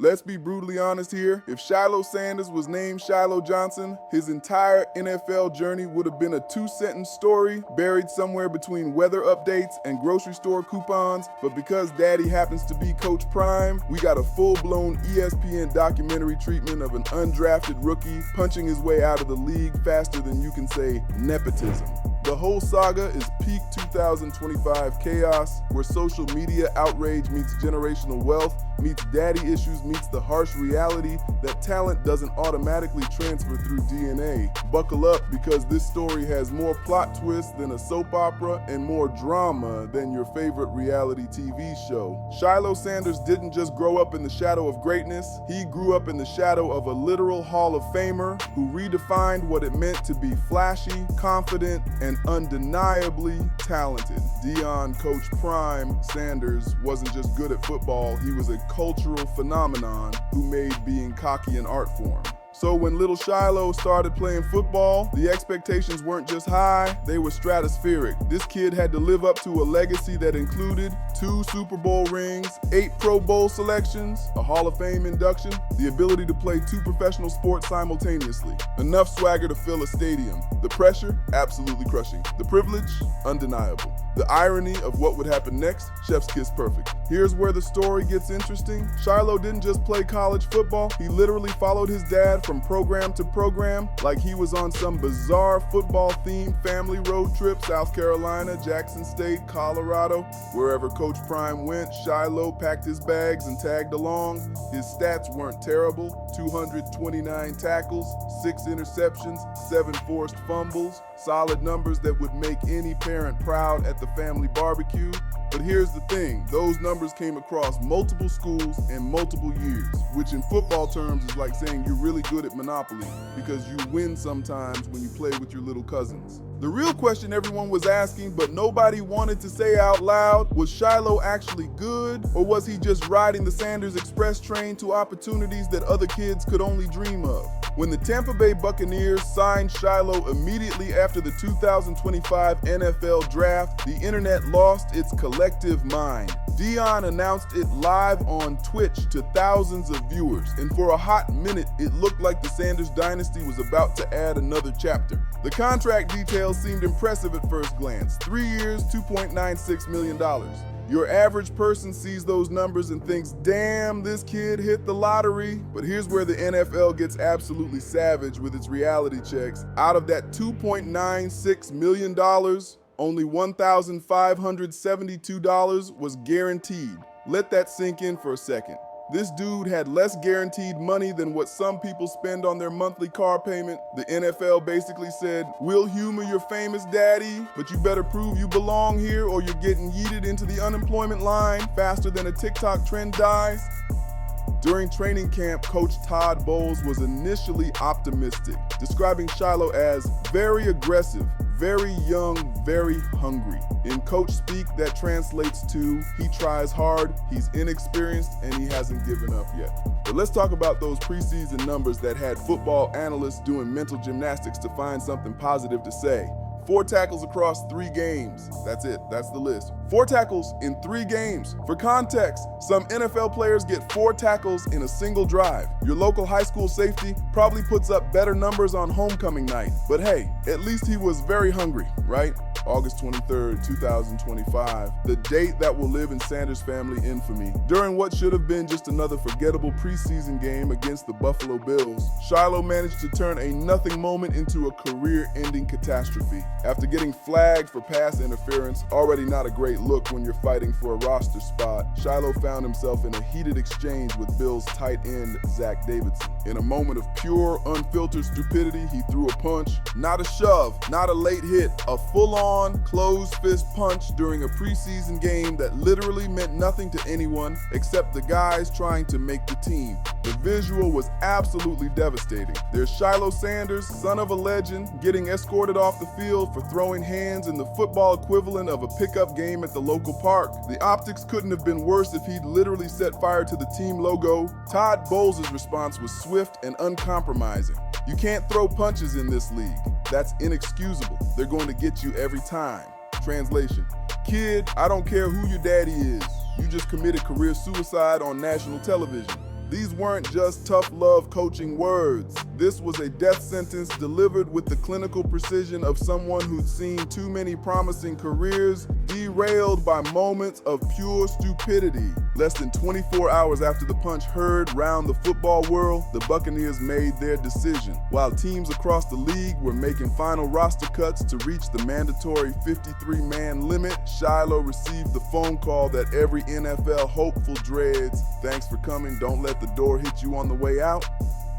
Let's be brutally honest here. If Shilo Sanders was named Shilo Johnson, his entire NFL journey would have been a 2-sentence story buried somewhere between weather updates and grocery store coupons. But because Daddy happens to be Coach Prime, we got a full-blown ESPN documentary treatment of an undrafted rookie punching his way out of the league faster than you can say nepotism. The whole saga is peak 2025 chaos, where social media outrage meets generational wealth, meets daddy issues, meets the harsh reality that talent doesn't automatically transfer through DNA. Buckle up, because this story has more plot twists than a soap opera and more drama than your favorite reality TV show. Shilo Sanders didn't just grow up in the shadow of greatness, he grew up in the shadow of a literal Hall of Famer who redefined what it meant to be flashy, confident, and undeniably talented. Deion Coach Prime Sanders wasn't just good at football, he was a cultural phenomenon who made being cocky an art form. So when little Shilo started playing football, the expectations weren't just high, they were stratospheric. This kid had to live up to a legacy that included 2 Super Bowl rings, 8 Pro Bowl selections, a Hall of Fame induction, the ability to play 2 professional sports simultaneously. Enough swagger to fill a stadium. The pressure, absolutely crushing. The privilege, undeniable. The irony of what would happen next, chef's kiss perfect. Here's where the story gets interesting. Shilo didn't just play college football, he literally followed his dad from program to program like he was on some bizarre football-themed family road trip. South Carolina, Jackson State, Colorado. Wherever Coach Prime went, Shilo packed his bags and tagged along. His stats weren't terrible. 229 tackles, 6 interceptions, 7 forced fumbles. Solid numbers that would make any parent proud at the family barbecue. But here's the thing, those numbers came across multiple schools and multiple years, which in football terms is like saying you're really good at Monopoly because you win sometimes when you play with your little cousins. The real question everyone was asking, but nobody wanted to say out loud, was Shilo actually good, or was he just riding the Sanders Express train to opportunities that other kids could only dream of? When the Tampa Bay Buccaneers signed Shilo immediately after the 2025 NFL Draft, the internet lost its collective mind. Deion announced it live on Twitch to thousands of viewers, and for a hot minute, it looked like the Sanders dynasty was about to add another chapter. The contract details seemed impressive at first glance. 3 years, $2.96 million. Your average person sees those numbers and thinks, damn, this kid hit the lottery. But here's where the NFL gets absolutely savage with its reality checks. Out of that $2.96 million, only $1,572 was guaranteed. Let that sink in for a second. This dude had less guaranteed money than what some people spend on their monthly car payment. The NFL basically said, we'll humor your famous daddy, but you better prove you belong here or you're getting yeeted into the unemployment line faster than a TikTok trend dies. During training camp, Coach Todd Bowles was initially optimistic, describing Shilo as very aggressive, very young, very hungry. In coach speak, that translates to he tries hard, he's inexperienced, and he hasn't given up yet. But let's talk about those preseason numbers that had football analysts doing mental gymnastics to find something positive to say. 4 tackles across 3 games. That's it. That's the list. 4 tackles in 3 games. For context, some NFL players get 4 tackles in a single drive. Your local high school safety probably puts up better numbers on homecoming night. But hey, at least he was very hungry, right? August 23rd, 2025, the date that will live in Sanders family infamy. During what should have been just another forgettable preseason game against the Buffalo Bills, Shilo managed to turn a nothing moment into a career-ending catastrophe. After getting flagged for pass interference, already not a great look when you're fighting for a roster spot, Shilo found himself in a heated exchange with Bills tight end Zach Davidson. In a moment of pure, unfiltered stupidity, he threw a punch, not a shove, not a late hit, a full-on closed fist punch during a preseason game that literally meant nothing to anyone except the guys trying to make the team. The visual was absolutely devastating. There's Shilo Sanders, son of a legend, getting escorted off the field for throwing hands in the football equivalent of a pickup game at the local park. The optics couldn't have been worse if he'd literally set fire to the team logo. Todd Bowles' response was swift and uncompromising. You can't throw punches in this league. That's inexcusable. They're going to get you every time. Translation: kid, I don't care who your daddy is. You just committed career suicide on national television. These weren't just tough love coaching words. This was a death sentence delivered with the clinical precision of someone who'd seen too many promising careers derailed by moments of pure stupidity. Less than 24 hours after the punch heard round the football world, the Buccaneers made their decision. While teams across the league were making final roster cuts to reach the mandatory 53-man limit, Shilo received the phone call that every NFL hopeful dreads. Thanks for coming, don't let the door hit you on the way out.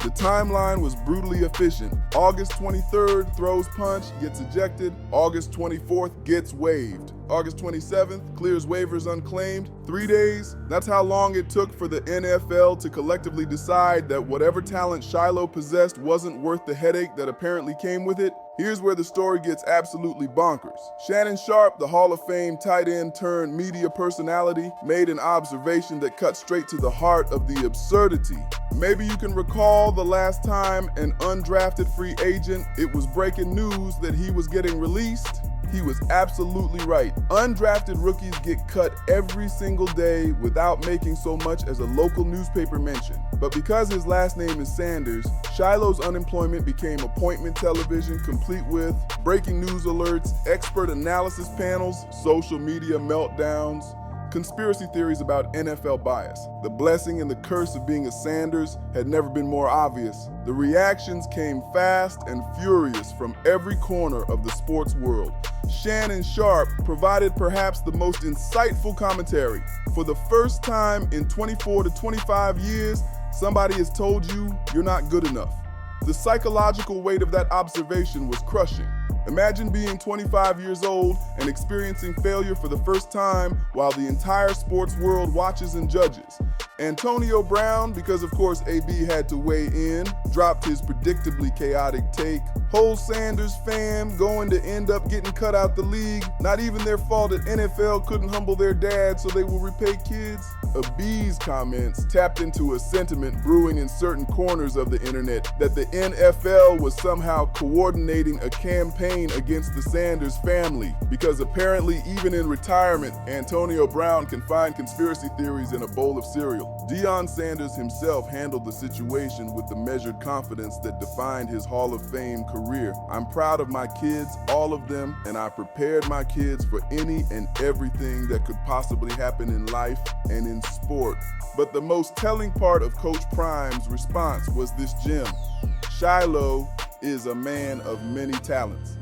The timeline was brutally efficient. August 23rd, throws punch, gets ejected. August 24th, gets waived. August 27th, clears waivers unclaimed. 3 days, that's how long it took for the NFL to collectively decide that whatever talent Shilo possessed wasn't worth the headache that apparently came with it. Here's where the story gets absolutely bonkers. Shannon Sharpe, the Hall of Fame tight end turned media personality, made an observation that cut straight to the heart of the absurdity. Maybe you can recall the last time an undrafted free agent, it was breaking news that he was getting released. He was absolutely right. Undrafted rookies get cut every single day without making so much as a local newspaper mention. But because his last name is Sanders, Shilo's unemployment became appointment television, complete with breaking news alerts, expert analysis panels, social media meltdowns, conspiracy theories about NFL bias. The blessing and the curse of being a Sanders had never been more obvious. The reactions came fast and furious from every corner of the sports world. Shannon Sharpe provided perhaps the most insightful commentary. For the first time in 24 to 25 years, somebody has told you you're not good enough. The psychological weight of that observation was crushing. Imagine being 25 years old and experiencing failure for the first time while the entire sports world watches and judges. Antonio Brown, because of course AB had to weigh in, dropped his predictably chaotic take. Whole Sanders fam going to end up getting cut out the league. Not even their fault that NFL couldn't humble their dad so they will repay kids. AB's comments tapped into a sentiment brewing in certain corners of the internet that the NFL was somehow coordinating a campaign against the Sanders family, because apparently even in retirement, Antonio Brown can find conspiracy theories in a bowl of cereal. Deion Sanders himself handled the situation with the measured confidence that defined his Hall of Fame career. I'm proud of my kids, all of them, and I prepared my kids for any and everything that could possibly happen in life and in sport. But the most telling part of Coach Prime's response was this gem. Shilo is a man of many talents.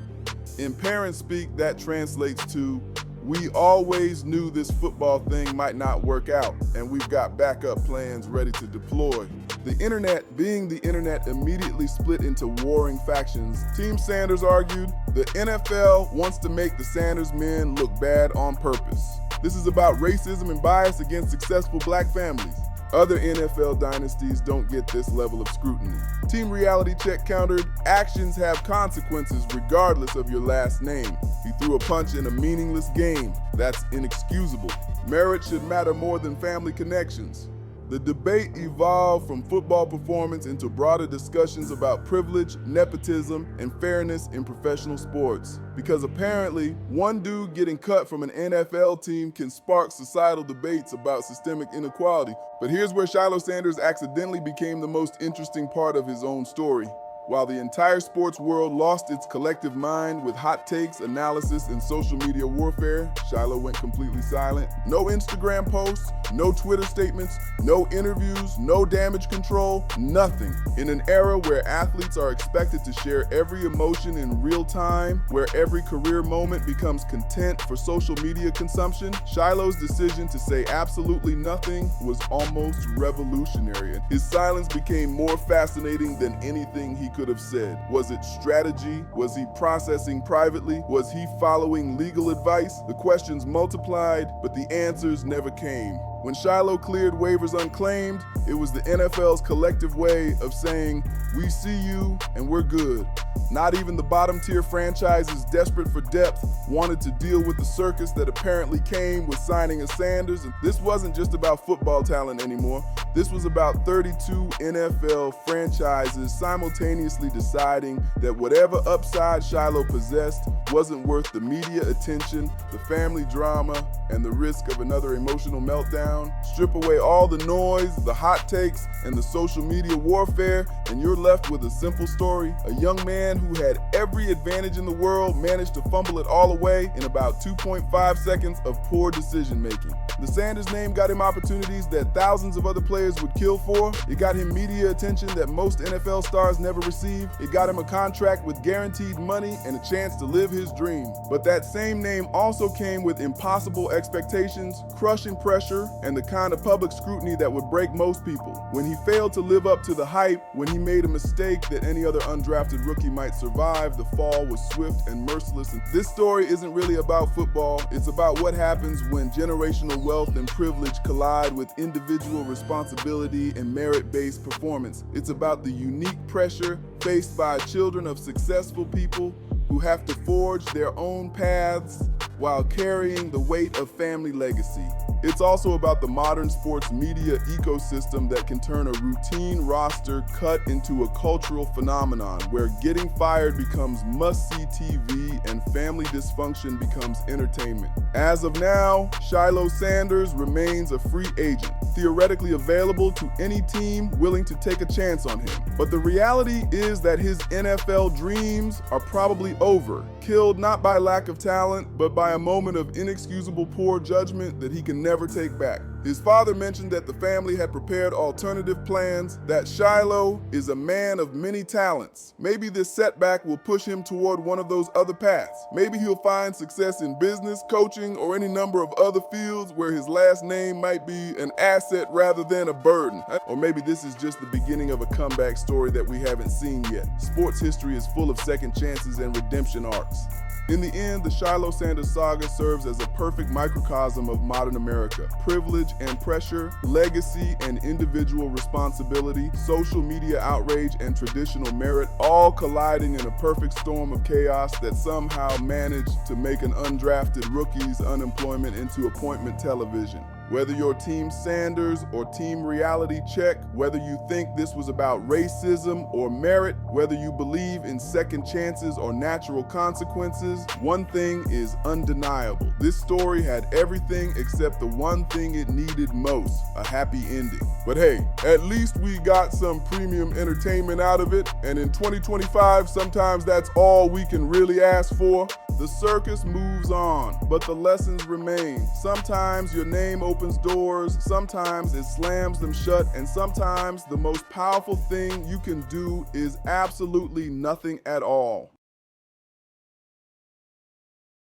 In parent speak, that translates to, we always knew this football thing might not work out, and we've got backup plans ready to deploy. The internet, being the internet, immediately split into warring factions. Team Sanders argued, the NFL wants to make the Sanders men look bad on purpose. This is about racism and bias against successful black families. Other NFL dynasties don't get this level of scrutiny. Team Reality Check countered, actions have consequences regardless of your last name. He threw a punch in a meaningless game. That's inexcusable. Merit should matter more than family connections. The debate evolved from football performance into broader discussions about privilege, nepotism, and fairness in professional sports. Because apparently, one dude getting cut from an NFL team can spark societal debates about systemic inequality. But here's where Shilo Sanders accidentally became the most interesting part of his own story. While the entire sports world lost its collective mind with hot takes, analysis, and social media warfare, Shilo went completely silent. No Instagram posts, no Twitter statements, no interviews, no damage control, nothing. In an era where athletes are expected to share every emotion in real time, where every career moment becomes content for social media consumption, Shilo's decision to say absolutely nothing was almost revolutionary. His silence became more fascinating than anything he could have said. Was it strategy? Was he processing privately? Was he following legal advice? The questions multiplied, but the answers never came. When Shilo cleared waivers unclaimed, it was the NFL's collective way of saying, we see you and we're good. Not even the bottom-tier franchises desperate for depth wanted to deal with the circus that apparently came with signing a Sanders. And this wasn't just about football talent anymore. This was about 32 NFL franchises simultaneously deciding that whatever upside Shilo possessed wasn't worth the media attention, the family drama, and the risk of another emotional meltdown. Strip away all the noise, the hot takes, and the social media warfare, and you're left with a simple story. A young man who had every advantage in the world managed to fumble it all away in about 2.5 seconds of poor decision making. The Sanders name got him opportunities that thousands of other players would kill for. It got him media attention that most NFL stars never receive. It got him a contract with guaranteed money and a chance to live his dream. But that same name also came with impossible expectations, crushing pressure, and the kind of public scrutiny that would break most people. When he failed to live up to the hype, when he made a mistake that any other undrafted rookie might survive, the fall was swift and merciless. And this story isn't really about football. It's about what happens when generational wealth and privilege collide with individual responsibility and merit-based performance. It's about the unique pressure faced by children of successful people who have to forge their own paths while carrying the weight of family legacy. It's also about the modern sports media ecosystem that can turn a routine roster cut into a cultural phenomenon where getting fired becomes must-see TV and family dysfunction becomes entertainment. As of now, Shilo Sanders remains a free agent, theoretically available to any team willing to take a chance on him. But the reality is that his NFL dreams are probably over, killed not by lack of talent, but by a moment of inexcusable poor judgment that he can never take back. His father mentioned that the family had prepared alternative plans, that Shilo is a man of many talents. Maybe this setback will push him toward one of those other paths. Maybe he'll find success in business, coaching, or any number of other fields where his last name might be an asset rather than a burden. Or maybe this is just the beginning of a comeback story that we haven't seen yet. Sports history is full of second chances and redemption arcs. In the end, the Shilo Sanders saga serves as a perfect microcosm of modern America. Privilege and pressure, legacy and individual responsibility, social media outrage and traditional merit, all colliding in a perfect storm of chaos that somehow managed to make an undrafted rookie's unemployment into appointment television. Whether you're Team Sanders or Team Reality Check, whether you think this was about racism or merit, whether you believe in second chances or natural consequences, one thing is undeniable. This story had everything except the one thing it needed most, a happy ending. But hey, at least we got some premium entertainment out of it, and in 2025, sometimes that's all we can really ask for. The circus moves on, but the lessons remain. Sometimes your name opens doors, sometimes it slams them shut, and sometimes the most powerful thing you can do is absolutely nothing at all.